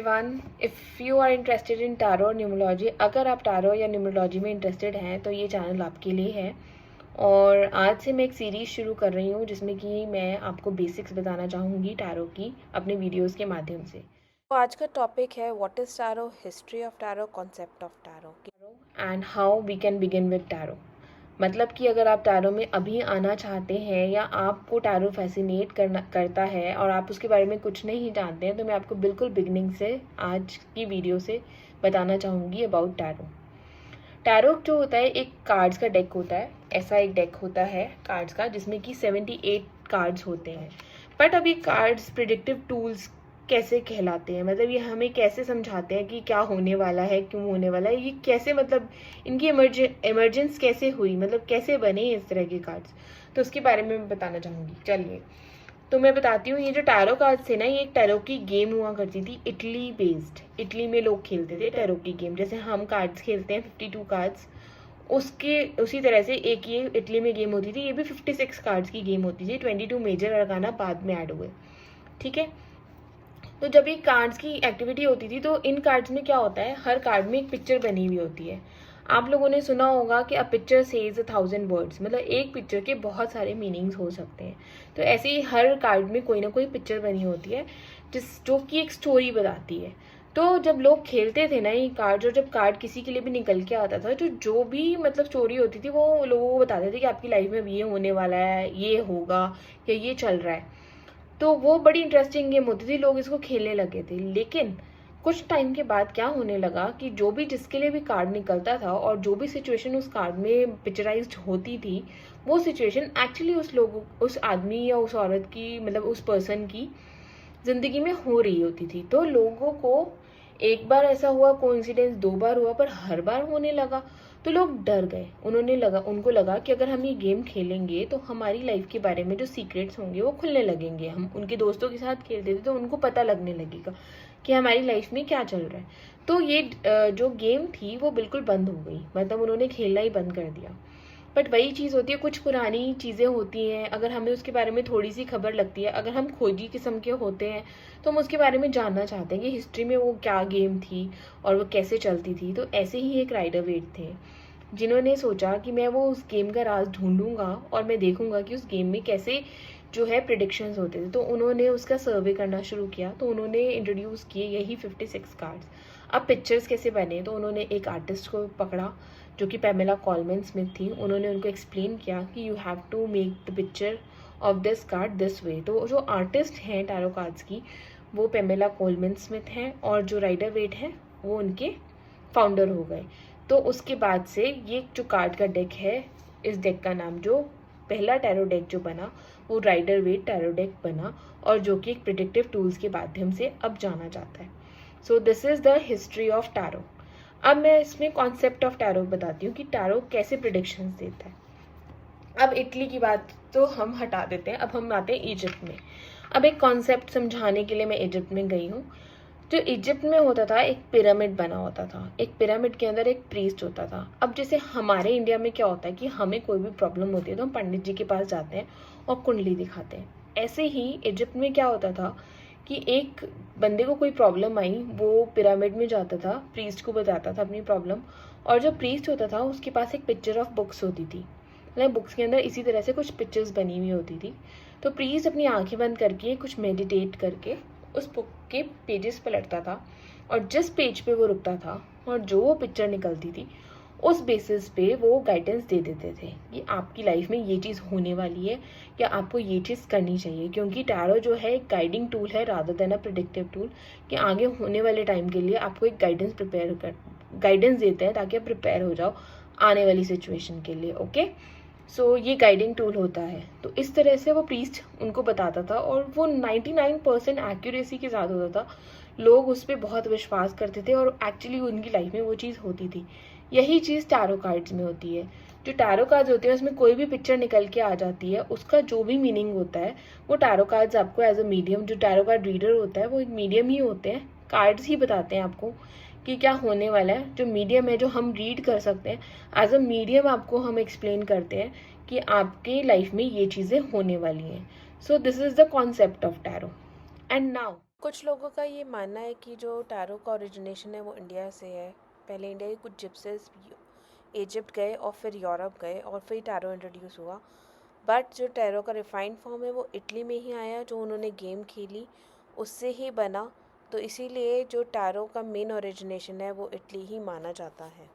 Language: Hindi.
Everyone, if you are interested in tarot और न्यूमरोलॉजी, अगर आप टैरो या न्यूमरोलॉजी में इंटरेस्टेड हैं तो ये चैनल आपके लिए है। और आज से मैं एक सीरीज़ शुरू कर रही हूँ जिसमें कि मैं आपको बेसिक्स बताना चाहूँगी टैरो की अपने वीडियोस के माध्यम से। तो आज का टॉपिक है what is tarot, history of tarot, concept of tarot and how we can begin with tarot. मतलब कि अगर आप टैरो में अभी आना चाहते हैं या आपको टैरो फैसिनेट करता है और आप उसके बारे में कुछ नहीं जानते हैं, तो मैं आपको बिल्कुल बिगनिंग से आज की वीडियो से बताना चाहूँगी अबाउट टैरो। टैरो जो होता है एक कार्ड्स का डेक होता है। ऐसा एक डेक होता है कार्ड्स का जिसमें कि 78 कार्ड्स होते हैं। बट अभी कार्ड्स प्रिडिक्टिव टूल्स कैसे कहलाते हैं, मतलब ये हमें कैसे समझाते हैं कि क्या होने वाला है, क्यों होने वाला है, ये कैसे, मतलब इनकी इमरजेंस कैसे हुई, मतलब कैसे बने इस तरह के कार्ड्स, तो उसके बारे में मैं बताना चाहूँगी। चलिए तो मैं बताती हूँ। ये जो टैरो कार्ड्स थे ना, ये एक टैरो की गेम हुआ करती थी, इटली बेस्ड। इटली में लोग खेलते थे टैरो की गेम, जैसे हम कार्ड्स खेलते हैं 52 कार्ड्स, उसके उसी तरह से एक ये इटली में गेम होती थी। ये भी 56 कार्ड्स की गेम होती थी। 22 मेजर अरकाना बाद में ऐड हुए, ठीक है। तो जब ये कार्ड्स की एक्टिविटी होती थी तो इन कार्ड्स में क्या होता है, हर कार्ड में एक पिक्चर बनी हुई होती है। आप लोगों ने सुना होगा कि अ पिक्चर सेज 1000 वर्ड्स, मतलब एक पिक्चर के बहुत सारे मीनिंग्स हो सकते हैं। तो ऐसे ही हर कार्ड में कोई ना कोई पिक्चर बनी होती है जो कि एक स्टोरी बताती है। तो जब लोग खेलते थे ना ये कार्ड, और जब कार्ड किसी के लिए भी निकल के आता था, तो जो भी मतलब स्टोरी होती थी वो लोगों को बताते थे कि आपकी लाइफ में ये होने वाला है, ये होगा या ये चल रहा है। तो वो बड़ी इंटरेस्टिंग गेम होती थी, लोग इसको खेलने लगे थे। लेकिन कुछ टाइम के बाद क्या होने लगा कि जो भी जिसके लिए भी कार्ड निकलता था और जो भी सिचुएशन उस कार्ड में पिक्चराइज्ड होती थी, वो सिचुएशन एक्चुअली उस आदमी या उस औरत की, मतलब उस पर्सन की जिंदगी में हो रही होती थी। तो लोगों को एक बार ऐसा हुआ, कोइंसिडेंस 2 बार हुआ, पर हर बार होने लगा। तो लोग डर गए। उनको लगा कि अगर हम ये गेम खेलेंगे तो हमारी लाइफ के बारे में जो सीक्रेट्स होंगे वो खुलने लगेंगे। हम उनके दोस्तों के साथ खेलते थे तो उनको पता लगने लगेगा कि हमारी लाइफ में क्या चल रहा है। तो ये जो गेम थी वो बिल्कुल बंद हो गई, मतलब उन्होंने खेलना ही बंद कर दिया। बट वही चीज़ होती है, कुछ पुरानी चीज़ें होती हैं, अगर हमें उसके बारे में थोड़ी सी खबर लगती है, अगर हम खोजी किस्म के होते हैं तो हम उसके बारे में जानना चाहते हैं कि हिस्ट्री में वो क्या गेम थी और वो कैसे चलती थी। तो ऐसे ही एक राइडर वेट थे जिन्होंने सोचा कि मैं वो उस गेम का राज ढूंढूंगा और मैं देखूंगा कि उस गेम में कैसे जो है प्रिडिक्शंस होते थे। तो उन्होंने उसका सर्वे करना शुरू किया। तो उन्होंने इंट्रोड्यूस किए यही 56 कार्ड्स। अब पिक्चर्स कैसे बने, तो उन्होंने एक आर्टिस्ट को पकड़ा जो कि पैमेला कॉलमैन स्मिथ थी। उन्होंने उनको एक्सप्लेन किया कि you have to make the picture of this card this way. तो जो आर्टिस्ट हैं टैरो कार्ड्स की, वो पैमेला कॉलमैन स्मिथ हैं, और जो राइडर वेट हैं वो उनके फाउंडर हो गए। तो उसके बाद से ये जो कार्ड का डेक है, इस डेक का नाम, जो पहला टैरो डेक जो बना वो राइडर वेट टैरो डेक बना, और जो कि एक प्रिडिक्टिव टूल्स के माध्यम से अब जाना जाता है। So this is the history of tarot. अब मैं इसमें कॉन्सेप्ट ऑफ टैरो बताती हूँ कि टैरो कैसे प्रिडिक्शंस देता है। अब इटली की बात तो हम हटा देते हैं, अब हम आते हैं इजिप्ट में। अब एक कॉन्सेप्ट समझाने के लिए मैं इजिप्ट में गई हूँ। जो इजिप्ट में होता था, एक पिरामिड बना होता था। एक पिरामिड के अंदर एक प्रीस्ट होता था। अब जैसे हमारे इंडिया में क्या होता है कि हमें कोई भी प्रॉब्लम होती है तो हम पंडित जी के पास जाते हैं और कुंडली दिखाते हैं। ऐसे ही इजिप्ट में क्या होता था कि एक बंदे को कोई प्रॉब्लम आई, वो पिरामिड में जाता था, प्रीस्ट को बताता था अपनी प्रॉब्लम, और जो प्रीस्ट होता था उसके पास एक पिक्चर ऑफ बुक्स होती थी, मतलब बुक्स के अंदर इसी तरह से कुछ पिक्चर्स बनी हुई होती थी। तो प्रीस्ट अपनी आंखें बंद करके कुछ मेडिटेट करके उस बुक के पेजेस पलटता था, और जिस पेज पे वो रुकता था और जो वो पिक्चर निकलती थी, उस बेसिस पे वो गाइडेंस दे देते थे कि आपकी लाइफ में ये चीज़ होने वाली है या आपको ये चीज़ करनी चाहिए। क्योंकि टैरो जो है एक गाइडिंग टूल है रादर देन अ प्रिडिक्टिव टूल, कि आगे होने वाले टाइम के लिए आपको एक गाइडेंस देते हैं ताकि आप प्रिपेयर हो जाओ आने वाली सिचुएशन के लिए। ओके, सो ये गाइडिंग टूल होता है। तो इस तरह से वो प्रीस्ट उनको बताता था, और वो 99% एक्यूरेसी के साथ होता था। लोग उस पर बहुत विश्वास करते थे और एक्चुअली उनकी लाइफ में वो चीज़ होती थी। यही चीज़ टैरो कार्ड्स में होती है। जो टैरो कार्ड्स होते हैं उसमें कोई भी पिक्चर निकल के आ जाती है, उसका जो भी मीनिंग होता है वो टैरो कार्ड्स आपको एज अ मीडियम, जो टैरो कार्ड रीडर होता है वो एक मीडियम ही होते हैं, कार्ड्स ही बताते हैं आपको कि क्या होने वाला है। जो मीडियम है, जो हम रीड कर सकते हैं, एज अ मीडियम आपको हम एक्सप्लेन करते हैं कि आपके लाइफ में ये चीज़ें होने वाली हैं। So this is the concept of tarot. And now कुछ लोगों का ये मानना है कि जो टैरो का ओरिजिनेशन है वो इंडिया से है। पहले इंडिया के कुछ जिप्सेस इजिप्ट गए और फिर यूरोप गए और फिर टैरो इंट्रोड्यूस हुआ। बट जो टैरो का रिफाइंड फॉर्म है वो इटली में ही आया, जो उन्होंने गेम खेली उससे ही बना। तो इसीलिए जो टैरो का मेन ओरिजिनेशन है वो इटली ही माना जाता है।